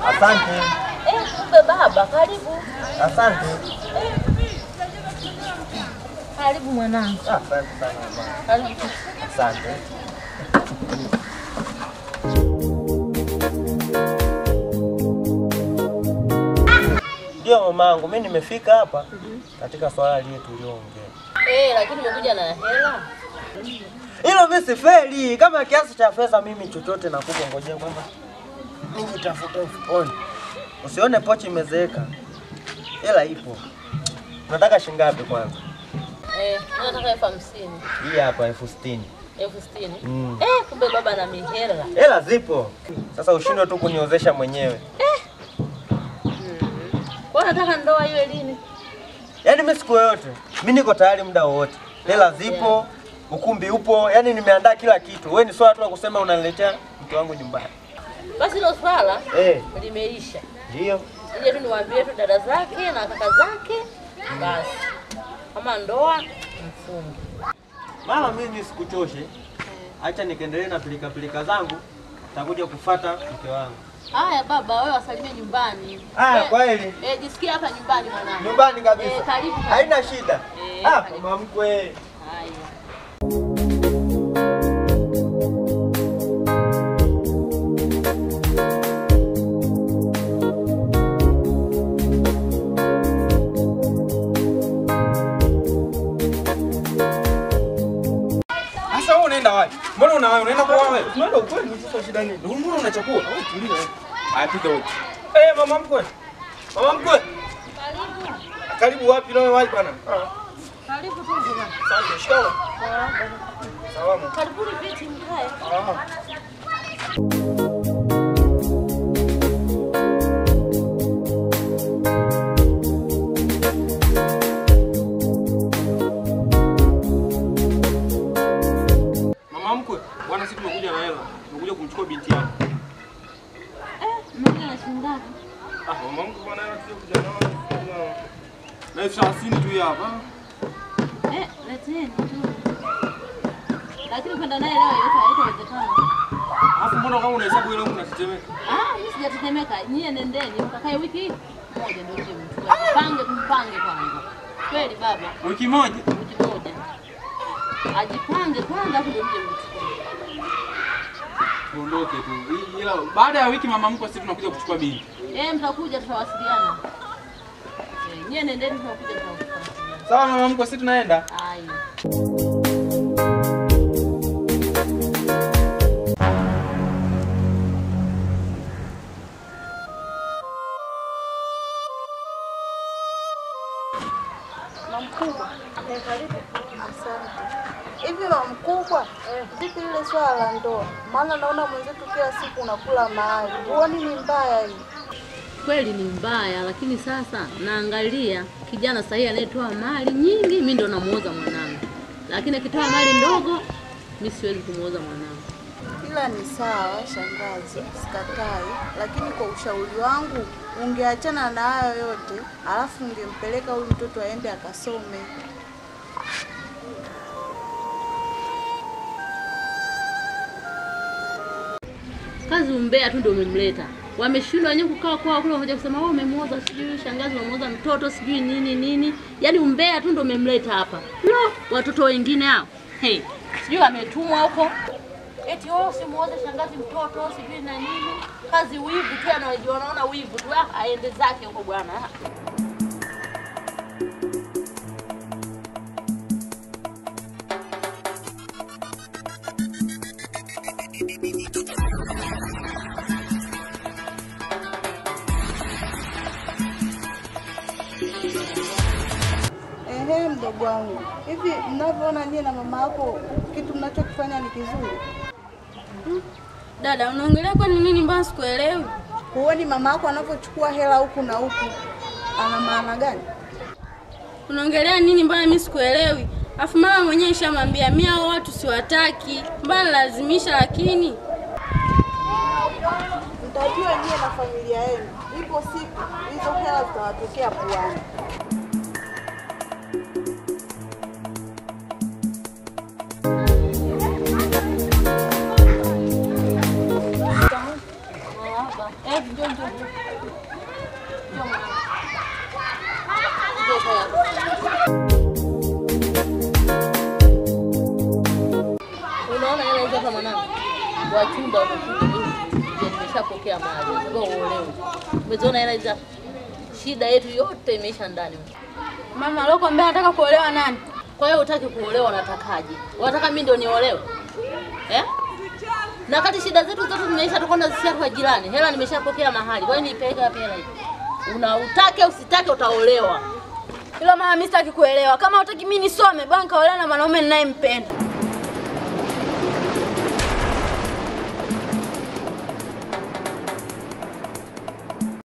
Asante. Kumbe baba, karibu. Asante. Karibu mwanangu. Asante sana mama. Karibu. Asante. Ndio mamangu, mimi nimefika hapa katika swala lile tuliongea. Lakini umekuja na hela. Hilo mimi si feli, kama kiasi cha pesa mimi chochote nakupa, ngojea kwamba nijitafute mfukoni. Usione pochi imezeeka. Hela ipo. Unataka shilingi ngapi kwanza? Nataka 50,000. Hii hapa 60,000. 60,000. Kumbe baba na mihela. Hela zipo. Sasa ushindwe tu kuniozesha mwenyewe. Kwa nataka ndoa iwe lini? Yaani mimi siku yote. Mimi niko tayari muda wote. Hela zipo, ukumbi upo, yaani nimeandaa kila kitu. Wewe ni swala tu la kusema unaniletea mke wangu nyumbani. Basi hilo swala limeisha. Ndio. Nije tu niwaambie tu dada zake na kaka zake. Basi. Kama ndoa mfunge. Mama, mimi nisikuchoshe. Acha nikaendelee na pilika zangu. Nitakuja kufuata mke wangu. Haya baba, wewe wasalimie nyumbani. Haya kweli. Jisikia hapa nyumbani mwanangu. Nyumbani kabisa. Karibu. Haina shida. Mama mkwe. Haya. Sasa wewe unaenda wapi? Mbona unaenda kwa wewe? Tunaenda ukweli, sasa shida nini? Mbona unachukua? Wewe tulia. Haya pita huko. Mama mkwe. Mama mkwe. Karibu. Karibu wapi na wewe wapi bwana? Karibu tu mzima. Asante, shikamoo. Salama. Karibuni viti mkae. Mama mkwe, bwana sisi tumekuja na hela. Tumekuja kumchukua binti yako. Mimi na shingapi? Mama mkwe bwana hela tulikuja nayo. Na 30 tu hapa. Leteni tu. Lakini kwenda naye leo haitawezekana. Alafu mbona kama unahesabu hela unatetemeka? Mimi sijatetemeka. Nyie nendeni mkakae wiki moja ndio uje mchukue. Tumpange kwanza. Kweli baba? Wiki moja. Wiki moja. Ajipange kwanza afu ndio uje mchukue. Tuondoke tu. Ila baada ya wiki mama mkwe sisi tunakuja kuchukua binti. Mtakuja tutawasiliana. Nyie nendeni tunakuja tutawasiliana. Sawa mama mkwe sisi tunaenda. Haya. Mkubwa. Karibu. Asante. Hivi mama mkubwa, vipi ile swala la ndoa? Maana naona mwenzetu kila siku unakula mahali. Huoni ni mbaya hii? Kweli ni mbaya, lakini sasa naangalia kijana sahihi anayetoa mali nyingi, mimi ndo namuoza mwanangu. Lakini akitoa mali ndogo, mimi siwezi kumuoza mwanangu. Ila ni sawa shangazi, sikatai, lakini kwa ushauri wangu ungeachana na hayo yote, alafu ungempeleka huyu mtoto aende akasome. Kazi umbea tu ndio umemleta. Wameshindwa wenyewe kukaa kwao kule waje kusema wewe umemuoza sijui shangazi umemuoza mtoto sijui nini. Yaani umbea tu ndio umemleta hapa. Watoto wengine hao. Sijui ametumwa huko. Eti wewe usimuoze shangazi mtoto sijui na nini. Kazi wivu tu anajua anaona wivu tu aende zake huko bwana. Mdogo wangu, hivi mnavyoona nyie na mama yako kitu mnachokifanya ni kizuri? Dada, unaongelea kwa nini mbona sikuelewi? Huoni mama yako anavyochukua hela huku na huku ana maana gani? Unaongelea nini mbona mimi sikuelewi? Afu mama mwenyewe ishamwambia mimi hao watu siwataki. Mbona lazimisha lakini? Mtajua nyie na familia yenu. Ipo siku hizo hela zitawatokea puani. hapa. Njoo. Njoo mwanangu. Njoo hapa. Unaona hela hizo hapa mwanangu? Wachumba watakuja nimeshapokea mali. Sasa uolewe. Umeziona hela hizo? Shida yetu yote imeisha ndani. Mama alokuambia anataka kuolewa nani? Kwa hiyo utaki kuolewa unatakaje? Unataka mimi ndio niolewe? Na kati shida zetu zote zimeisha tukona zisia kwa jirani. Hela nimeshapokea mahali. Kwa hiyo nipeleke wapi hela hii? Unautake usitake utaolewa. Hilo mama mimi sitaki kuelewa. Kama hutaki mimi nisome, bwana kaolewa na mwanaume ninayempenda.